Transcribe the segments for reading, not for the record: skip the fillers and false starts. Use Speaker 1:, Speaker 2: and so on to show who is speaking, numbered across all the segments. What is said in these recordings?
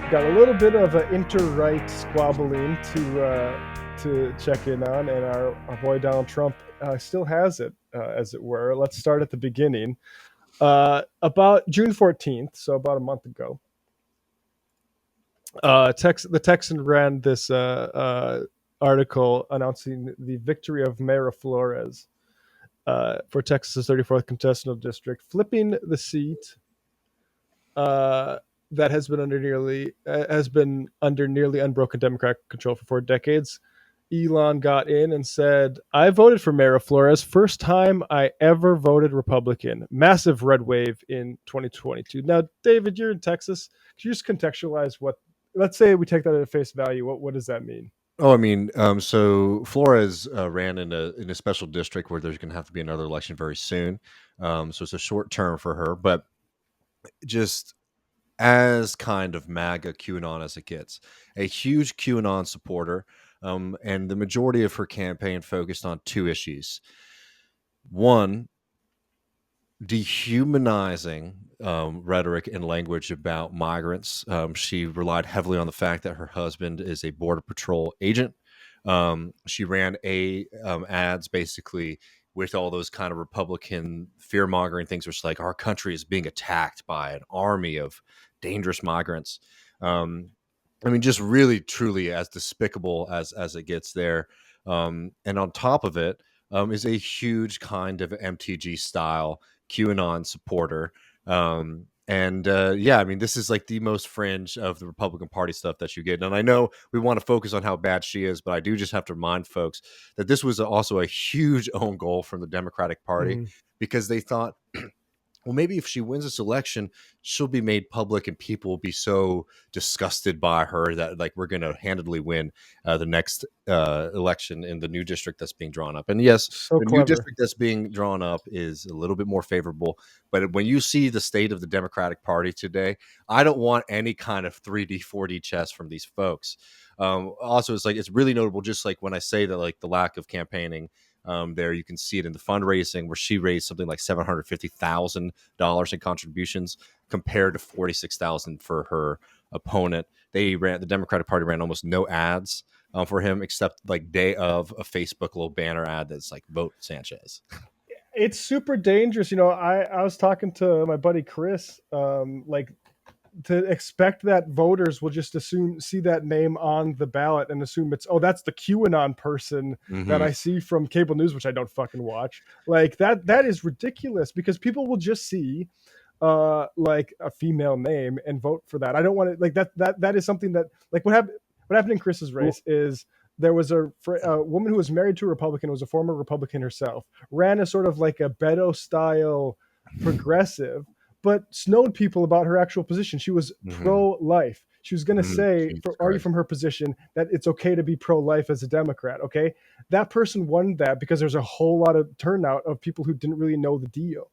Speaker 1: Got a little bit of an inter-right squabbling to check in on, and our boy Donald Trump still has it, as it were. Let's start at the beginning. About June 14th, so about a month ago, the Texan ran this article announcing the victory of Mayra Flores for Texas's 34th congressional district, flipping the seat that has been under nearly unbroken Democratic control for 4 decades. Elon got in and said, "I voted for Mayra Flores. First time I ever voted Republican." Massive red wave in 2022. Now, David, you're in Texas. Could you just contextualize what? Let's say we take that at face value. What does that mean?
Speaker 2: Oh, I mean, so Flores ran in a special district where there's going to have to be another election very soon. So it's a short term for her, but just as kind of MAGA QAnon as it gets, a huge QAnon supporter, and the majority of her campaign focused on two issues. One, dehumanizing rhetoric and language about migrants. She relied heavily on the fact that her husband is a Border Patrol agent. She ran ads basically with all those kind of Republican fear-mongering things, which like our country is being attacked by an army of dangerous migrants. I mean, just really, truly as despicable as it gets there. And on top of it is a huge kind of MTG style QAnon supporter. Yeah, I mean, this is like the most fringe of the Republican Party stuff that you get. And I know we want to focus on how bad she is, but I do just have to remind folks that this was also a huge own goal from the Democratic Party because they thought, well, maybe if she wins this election, she'll be made public and people will be so disgusted by her that like we're going to handedly win the next election in the new district that's being drawn up. And yes,
Speaker 1: So
Speaker 2: the
Speaker 1: clever.
Speaker 2: new district that's being drawn up is a little bit more favorable. But when you see the state of the Democratic Party today, I don't want any kind of 3D, 4D chess from these folks. Also, it's really notable, just like when I say that like the lack of campaigning. There you can see it in the fundraising where she raised something like $750,000 in contributions compared to $46,000 for her opponent. The Democratic Party ran almost no ads for him except like day of a Facebook little banner ad that's like vote Sanchez.
Speaker 1: It's super dangerous. I was talking to my buddy Chris, like to expect that voters will just see that name on the ballot and assume that's the QAnon person that I see from cable news, which I don't fucking watch. Like that is ridiculous because people will just see like a female name and vote for that. I don't want to like that is something that like what happened in Chris's race is there was a woman who was married to a Republican, was a former Republican herself, ran a sort of like a Beto style progressive, but snowed people about her actual position. She was pro-life. She was going to say, argue from her position that it's okay to be pro-life as a Democrat. Okay, that person won that because there's a whole lot of turnout of people who didn't really know the deal.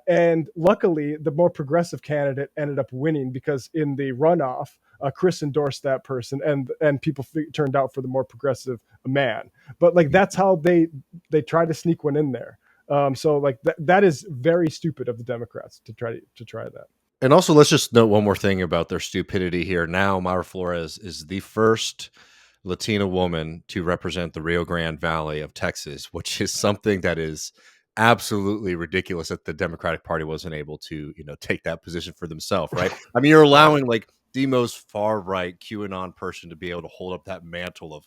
Speaker 1: And luckily, the more progressive candidate ended up winning because in the runoff, Chris endorsed that person, and people turned out for the more progressive man. But like that's how they try to sneak one in there. So like that is very stupid of the Democrats to try that.
Speaker 2: And also, let's just note one more thing about their stupidity here. Now, Mayra Flores is the first Latina woman to represent the Rio Grande Valley of Texas, which is something that is absolutely ridiculous that the Democratic Party wasn't able to, take that position for themselves, right? I mean, you're allowing like the most far right QAnon person to be able to hold up that mantle of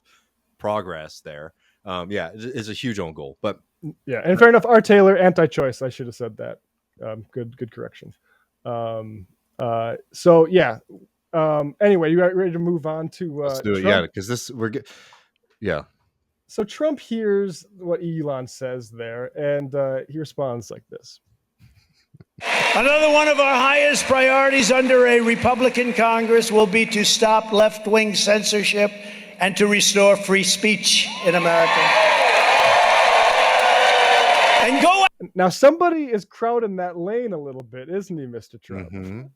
Speaker 2: progress there. It's a huge own goal, but.
Speaker 1: Yeah, and fair enough. R. Taylor, anti-choice. I should have said that. Good correction. So yeah. Anyway, you ready to move on to?
Speaker 2: Let's do it.
Speaker 1: Trump?
Speaker 2: Yeah, because yeah.
Speaker 1: So Trump hears what Elon says there, and he responds like this.
Speaker 3: Another one of our highest priorities under a Republican Congress will be to stop left-wing censorship and to restore free speech in America. And go.
Speaker 1: Now somebody is crowding that lane a little bit, isn't he, Mr. Trump?
Speaker 3: And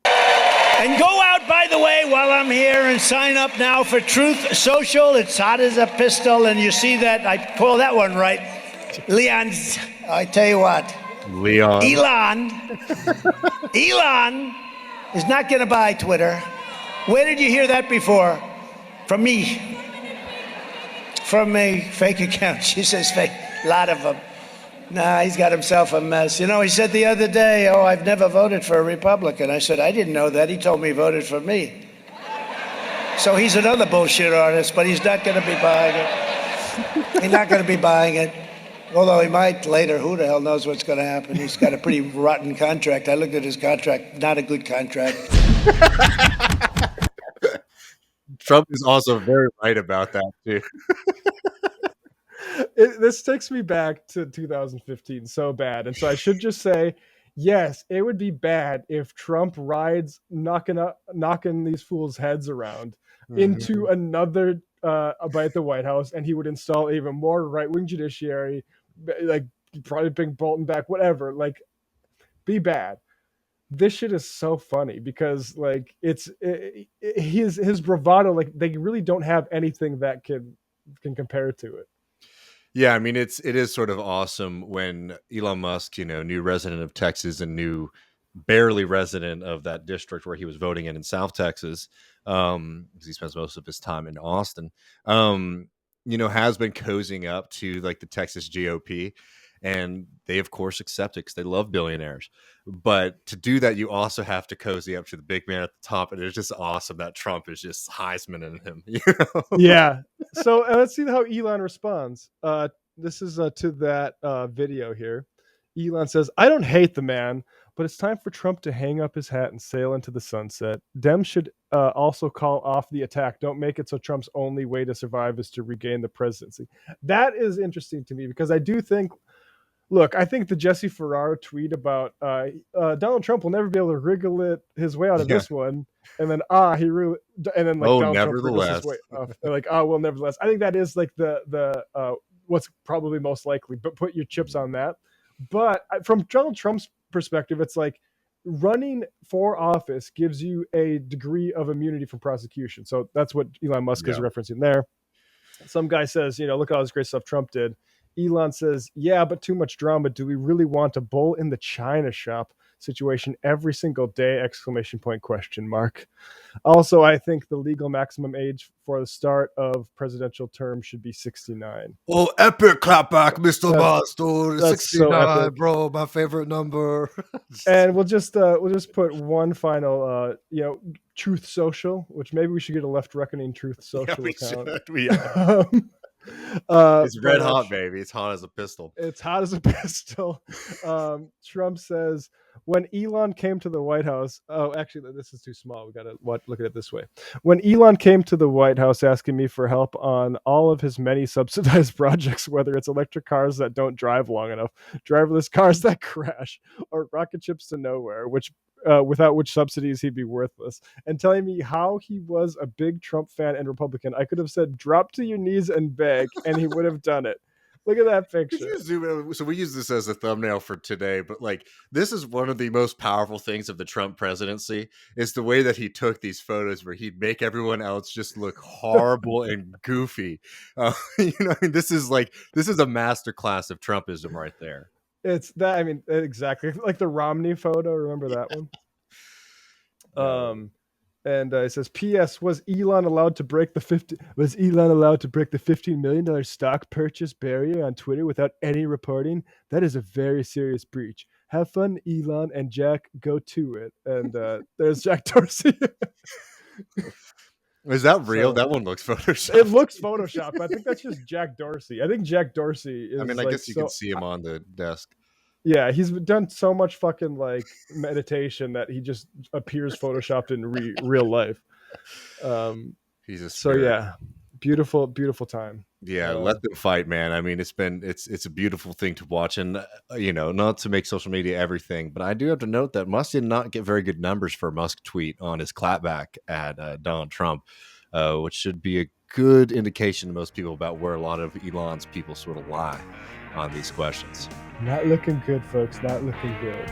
Speaker 3: go out, by the way, while I'm here and sign up now for Truth Social. It's hot as a pistol, and you see that. I pulled that one right. Leon's, I tell you what. Elon is not going to buy Twitter. Where did you hear that before? From me. From a fake account. She says fake. A lot of them. Nah, he's got himself a mess. You know, he said the other day, oh, I've never voted for a Republican. I said, I didn't know that. He told me he voted for me. So he's another bullshit artist, but he's not going to be buying it. He's not going to be buying it. Although he might later. Who the hell knows what's going to happen? He's got a pretty rotten contract. I looked at his contract. Not a good contract.
Speaker 2: Trump is also very right about that too.
Speaker 1: This takes me back to 2015 so bad. And so I should just say, yes, it would be bad if Trump rides knocking these fools' heads around into another by the White House, and he would install even more right-wing judiciary, like probably bring Bolton back, whatever. Like, be bad. This shit is so funny because like his bravado, like they really don't have anything that can compare to it.
Speaker 2: Yeah, I mean it is sort of awesome when Elon Musk, new resident of Texas and new barely resident of that district where he was voting in South Texas, because he spends most of his time in Austin, has been cozying up to like the Texas GOP, and they of course accept it because they love billionaires. But to do that, you also have to cozy up to the big man at the top, and it's just awesome that Trump is just Heismaning him.
Speaker 1: Yeah. So let's see how Elon responds. This is to that video here. Elon says, I don't hate the man, but it's time for Trump to hang up his hat and sail into the sunset. Dems should also call off the attack. Don't make it so Trump's only way to survive is to regain the presidency. That is interesting to me because I do think, look, I think the Jesse Ferraro tweet about Donald Trump will never be able to wriggle his way out of this one. And then he really, and then like Donald Trump wriggles his way off. And like, well, nevertheless. I think that is like the what's probably most likely, but put your chips on that. But from Donald Trump's perspective, it's like running for office gives you a degree of immunity from prosecution. So that's what Elon Musk is referencing there. Some guy says, look at all this great stuff Trump did. Elon says, yeah, but too much drama. Do we really want a bull in the china shop situation every single day? ! Question mark. Also, I think the legal maximum age for the start of presidential term should be 69.
Speaker 2: Oh, epic clapback, Mr. Master. 69,
Speaker 1: so
Speaker 2: bro, my favorite number.
Speaker 1: And we'll just put one final, Truth Social, which maybe we should get a Left Reckoning Truth Social account.
Speaker 2: It's red hot, baby. It's hot as a pistol.
Speaker 1: It's hot as a pistol. Trump says, when Elon came to the White House, actually, this is too small. We got to look at it this way. When Elon came to the White House asking me for help on all of his many subsidized projects, whether it's electric cars that don't drive long enough, driverless cars that crash, or rocket ships to nowhere, without which subsidies he'd be worthless, and telling me how he was a big Trump fan and Republican, I could have said, drop to your knees and beg, and he would have done it. Look at that picture.
Speaker 2: So we use this as a thumbnail for today, but like this is one of the most powerful things of the Trump presidency is the way that he took these photos where he'd make everyone else just look horrible and goofy. This is a masterclass of Trumpism right there.
Speaker 1: It's that, I mean, exactly like the Romney photo. Remember that one? And it says, P.S. Was Elon allowed to break the $15 million stock purchase barrier on Twitter without any reporting? That is a very serious breach. Have fun, Elon, and Jack, go to it. And there's Jack Dorsey.
Speaker 2: Is that real? That one looks photoshopped.
Speaker 1: It looks photoshopped. I think that's just Jack Dorsey. I think Jack Dorsey is.
Speaker 2: I mean, I guess you can see him on the desk.
Speaker 1: Yeah, he's done so much fucking like meditation that he just appears photoshopped in real life.
Speaker 2: He's a spirit.
Speaker 1: So yeah, beautiful time.
Speaker 2: Yeah, let them fight, man. I mean, it's a beautiful thing to watch, and not to make social media everything, but I do have to note that Musk did not get very good numbers for a Musk tweet on his clapback at Donald Trump, which should be a good indication to most people about where a lot of Elon's people sort of lie on these questions.
Speaker 1: Not looking good, folks. Not looking good.